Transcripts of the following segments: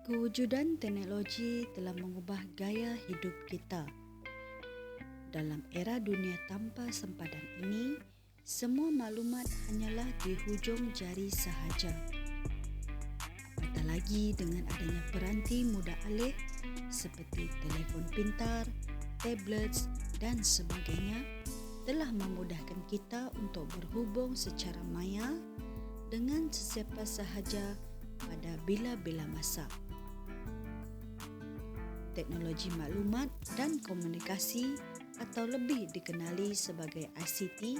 Kewujudan teknologi telah mengubah gaya hidup kita. Dalam era dunia tanpa sempadan ini, semua maklumat hanyalah di hujung jari sahaja. Apatah lagi dengan adanya peranti mudah alih seperti telefon pintar, tablets dan sebagainya telah memudahkan kita untuk berhubung secara maya dengan sesiapa sahaja pada bila-bila masa. Teknologi maklumat dan komunikasi atau lebih dikenali sebagai ICT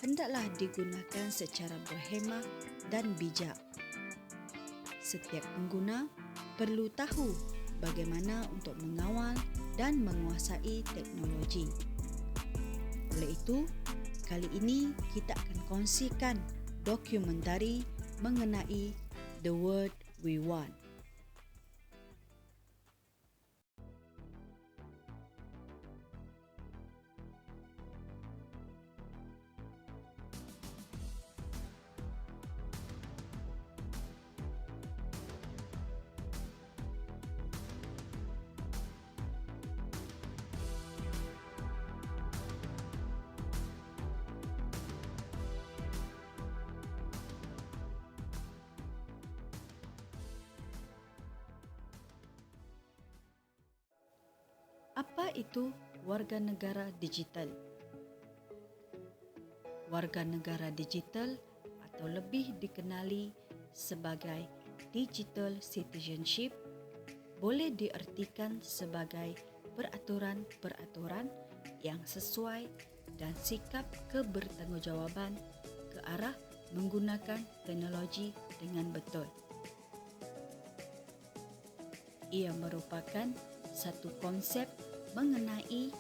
hendaklah digunakan secara berhemah dan bijak. Setiap pengguna perlu tahu bagaimana untuk mengawal dan menguasai teknologi. Oleh itu, kali ini kita akan kongsikan dokumentari mengenai The World We Want. Apa itu warga negara digital? Warga negara digital atau lebih dikenali sebagai digital citizenship boleh diartikan sebagai peraturan-peraturan yang sesuai dan sikap kebertanggungjawaban ke arah menggunakan teknologi dengan betul. Ia merupakan satu konsep mengenai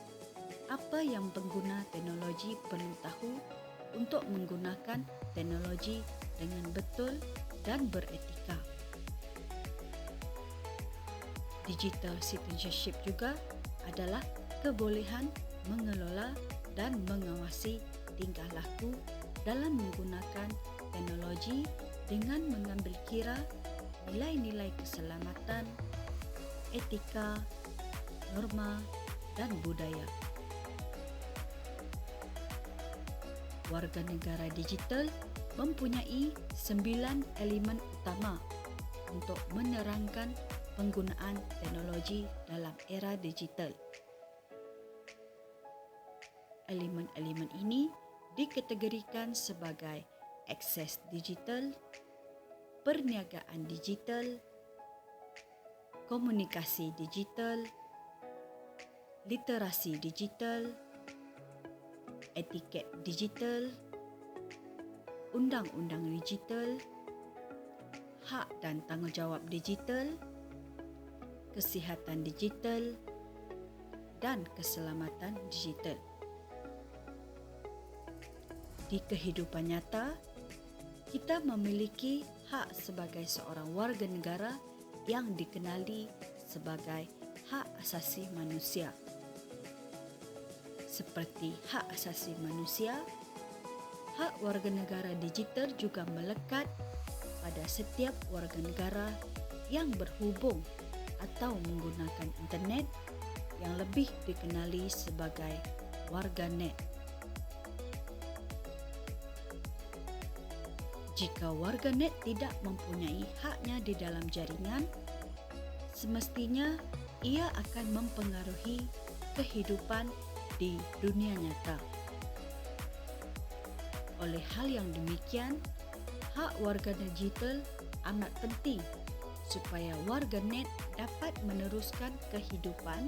apa yang pengguna teknologi perlu tahu untuk menggunakan teknologi dengan betul dan beretika. Digital citizenship juga adalah kebolehan mengelola dan mengawasi tingkah laku dalam menggunakan teknologi dengan mengambil kira nilai-nilai keselamatan, etika, norma dan budaya. Warga negara digital mempunyai 9 elemen utama untuk menerangkan penggunaan teknologi dalam era digital. Elemen-elemen ini dikategorikan sebagai akses digital, perniagaan digital, komunikasi digital, literasi digital, etiket digital, undang-undang digital, hak dan tanggungjawab digital, kesihatan digital dan keselamatan digital. Di kehidupan nyata, kita memiliki hak sebagai seorang warga negara yang dikenali sebagai hak asasi manusia. Seperti hak asasi manusia, hak warga negara digital juga melekat pada setiap warga negara yang berhubung atau menggunakan internet yang lebih dikenali sebagai warganet. Jika warganet tidak mempunyai haknya di dalam jaringan, semestinya ia akan mempengaruhi kehidupan di dunia nyata. Oleh hal yang demikian, hak warga digital amat penting supaya warganet dapat meneruskan kehidupan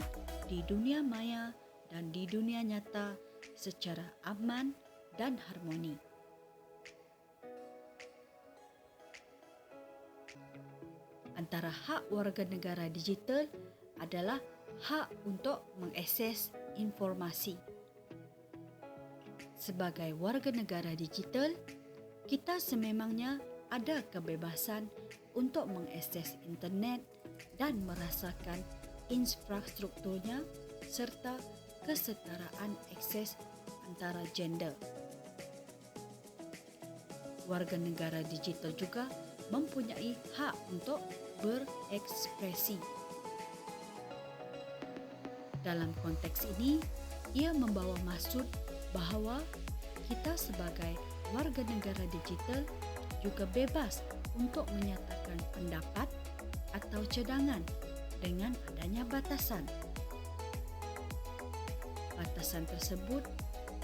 di dunia maya dan di dunia nyata secara aman dan harmoni. Antara hak warga negara digital adalah hak untuk mengakses informasi. Sebagai warga negara digital, kita sememangnya ada kebebasan untuk mengakses internet dan merasakan infrastrukturnya serta kesetaraan akses antara gender. Warga negara digital juga mempunyai hak untuk berekspresi. Dalam konteks ini, ia membawa maksud bahawa kita sebagai warga negara digital juga bebas untuk menyatakan pendapat atau cadangan dengan adanya batasan. Batasan tersebut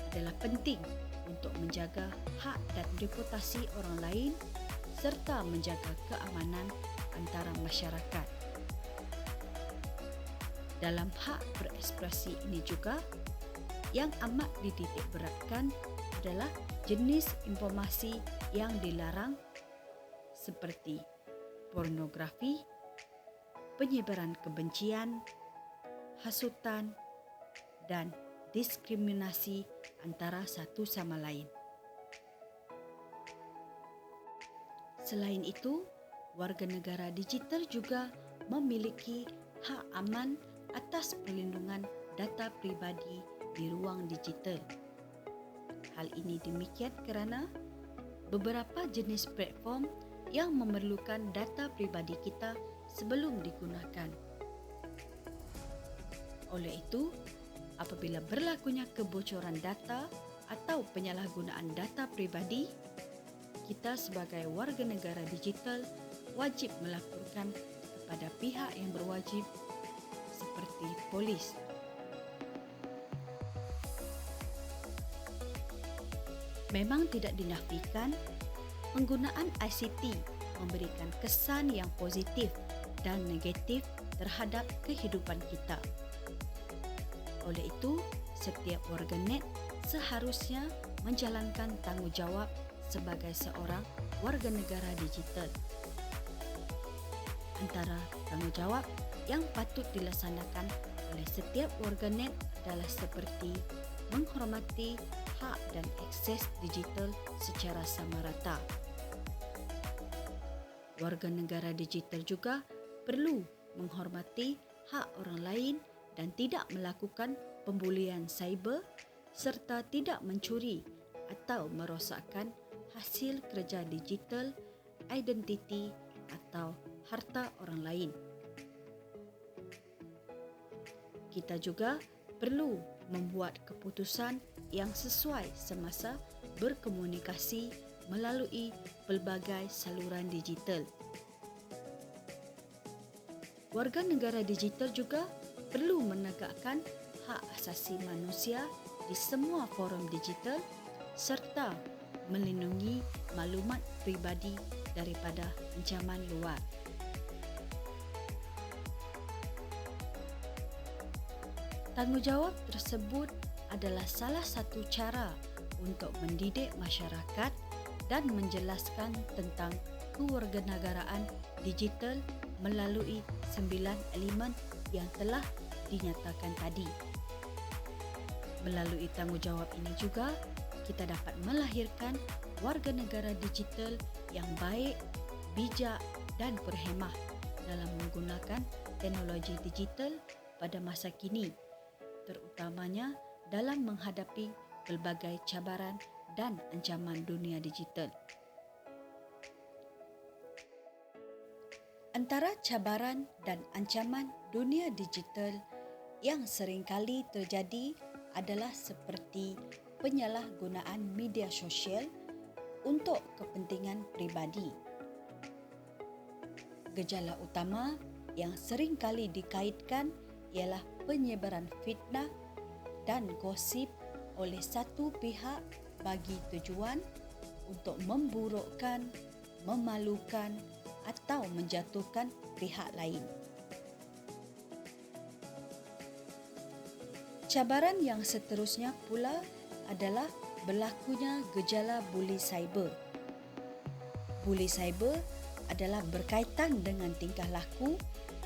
adalah penting untuk menjaga hak dan reputasi orang lain serta menjaga keamanan antara masyarakat. Dalam hak berekspresi ini juga, yang amat dititik beratkan adalah jenis informasi yang dilarang seperti pornografi, penyebaran kebencian, hasutan, dan diskriminasi antara satu sama lain. Selain itu, warga negara digital juga memiliki hak aman atas perlindungan data pribadi di ruang digital. Hal ini demikian kerana beberapa jenis platform yang memerlukan data pribadi kita sebelum digunakan. Oleh itu, apabila berlakunya kebocoran data atau penyalahgunaan data pribadi, kita sebagai warga negara digital wajib melaporkan kepada pihak yang berwajib seperti polis. Memang tidak dinafikan, penggunaan ICT memberikan kesan yang positif dan negatif terhadap kehidupan kita. Oleh itu, setiap warganet seharusnya menjalankan tanggungjawab sebagai seorang warga negara digital. Antara tanggungjawab yang patut dilaksanakan oleh setiap warganet adalah seperti menghormati hak dan akses digital secara sama rata. Warga negara digital juga perlu menghormati hak orang lain dan tidak melakukan pembulian cyber serta tidak mencuri atau merosakkan hasil kerja digital, identiti atau harta orang lain. Kita juga perlu membuat keputusan yang sesuai semasa berkomunikasi melalui pelbagai saluran digital. Warga negara digital juga perlu menegakkan hak asasi manusia di semua forum digital serta melindungi maklumat pribadi daripada ancaman luar. Tanggungjawab tersebut adalah salah satu cara untuk mendidik masyarakat dan menjelaskan tentang kewarganegaraan digital melalui 9 elemen yang telah dinyatakan tadi. Melalui tanggungjawab ini juga, kita dapat melahirkan warga negara digital yang baik, bijak dan berhemah dalam menggunakan teknologi digital pada masa kini, terutamanya dalam menghadapi pelbagai cabaran dan ancaman dunia digital. Antara cabaran dan ancaman dunia digital yang seringkali terjadi adalah seperti penyalahgunaan media sosial untuk kepentingan pribadi. Gejala utama yang seringkali dikaitkan ialah penyebaran fitnah dan gosip oleh satu pihak bagi tujuan untuk memburukkan, memalukan atau menjatuhkan pihak lain. Cabaran yang seterusnya pula adalah berlakunya gejala buli cyber. Buli cyber adalah berkaitan dengan tingkah laku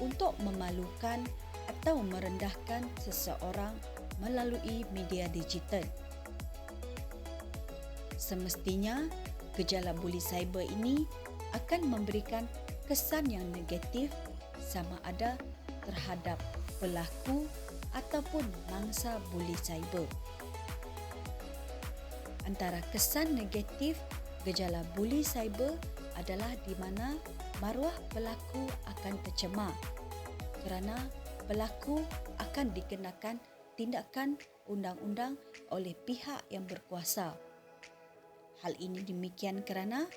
untuk memalukan atau merendahkan seseorang melalui media digital. Semestinya, gejala buli cyber ini akan memberikan kesan yang negatif sama ada terhadap pelaku ataupun mangsa buli cyber. Antara kesan negatif gejala buli cyber adalah di mana maruah pelaku akan tercemar kerana pelaku akan dikenakan tindakan undang-undang oleh pihak yang berkuasa. Hal ini demikian kerana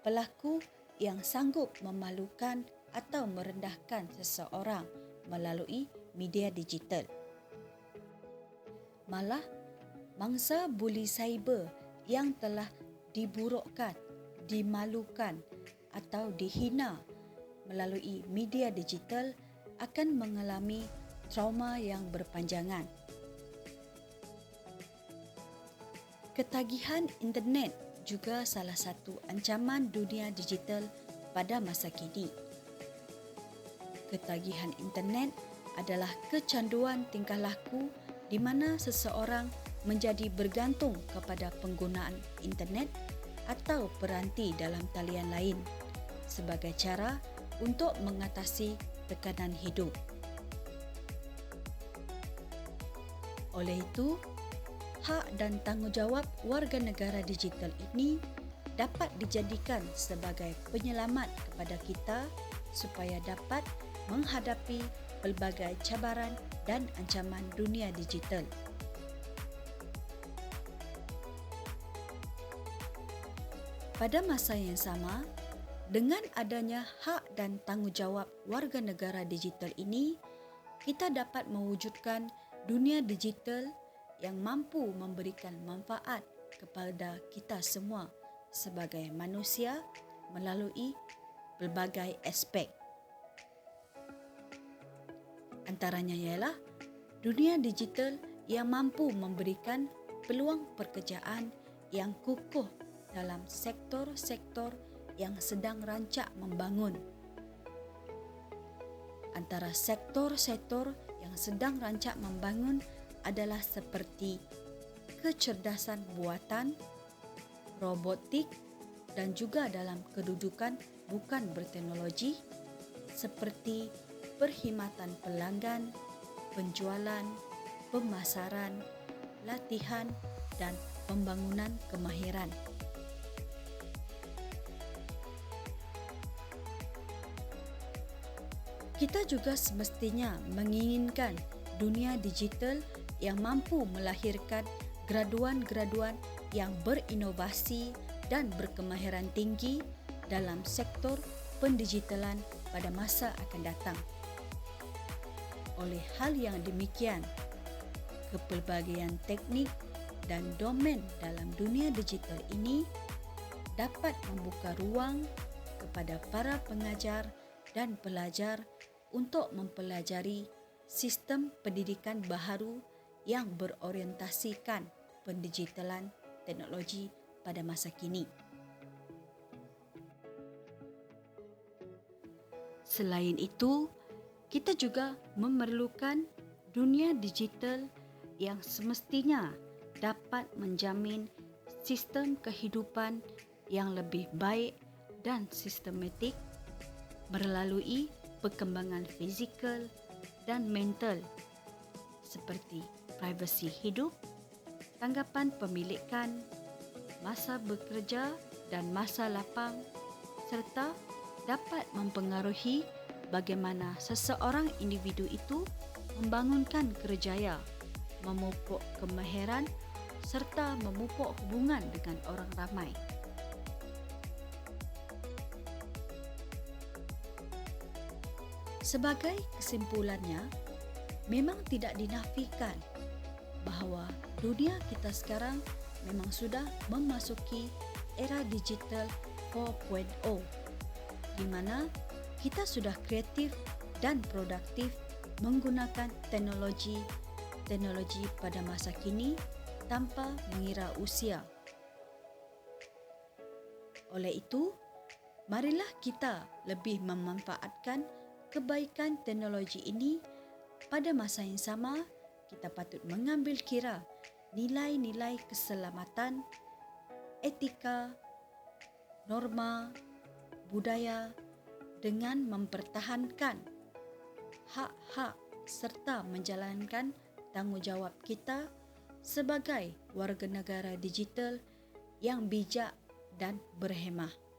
pelaku yang sanggup memalukan atau merendahkan seseorang melalui media digital. Malah, mangsa buli cyber yang telah diburukkan, dimalukan atau dihina melalui media digital akan mengalami trauma yang berpanjangan. Ketagihan internet juga salah satu ancaman dunia digital pada masa kini. Ketagihan internet adalah kecanduan tingkah laku di mana seseorang menjadi bergantung kepada penggunaan internet atau peranti dalam talian lain sebagai cara untuk mengatasi tekanan hidup. Oleh itu, hak dan tanggungjawab warga negara digital ini dapat dijadikan sebagai penyelamat kepada kita supaya dapat menghadapi pelbagai cabaran dan ancaman dunia digital. Pada masa yang sama, dengan adanya hak dan tanggungjawab warga negara digital ini, kita dapat mewujudkan dunia digital yang mampu memberikan manfaat kepada kita semua sebagai manusia melalui pelbagai aspek. Antaranya ialah dunia digital yang mampu memberikan peluang pekerjaan yang kukuh dalam sektor-sektor yang sedang rancak membangun. Antara sektor-sektor yang sedang rancak membangun adalah seperti kecerdasan buatan, robotik dan juga dalam kedudukan bukan berteknologi seperti perkhidmatan pelanggan, penjualan, pemasaran, latihan dan pembangunan kemahiran. Kita juga semestinya menginginkan dunia digital yang mampu melahirkan graduan-graduan yang berinovasi dan berkemahiran tinggi dalam sektor pendigitalan pada masa akan datang. Oleh hal yang demikian, kepelbagaian teknik dan domen dalam dunia digital ini dapat membuka ruang kepada para pengajar dan pelajar untuk mempelajari sistem pendidikan baharu yang berorientasikan pendigitalan teknologi pada masa kini. Selain itu, kita juga memerlukan dunia digital yang semestinya dapat menjamin sistem kehidupan yang lebih baik dan sistematik melalui perkembangan fizikal dan mental seperti privasi hidup, tanggapan pemilikan, masa bekerja dan masa lapang serta dapat mempengaruhi bagaimana seseorang individu itu membangunkan kerjaya, memupuk kemahiran serta memupuk hubungan dengan orang ramai. Sebagai kesimpulannya, memang tidak dinafikan bahawa dunia kita sekarang memang sudah memasuki era digital 4.0 di mana kita sudah kreatif dan produktif menggunakan teknologi pada masa kini tanpa mengira usia. Oleh itu, marilah kita lebih memanfaatkan kebaikan teknologi ini. Pada masa yang sama, kita patut mengambil kira nilai-nilai keselamatan, etika, norma, budaya dengan mempertahankan hak-hak serta menjalankan tanggungjawab kita sebagai warga negara digital yang bijak dan berhemah.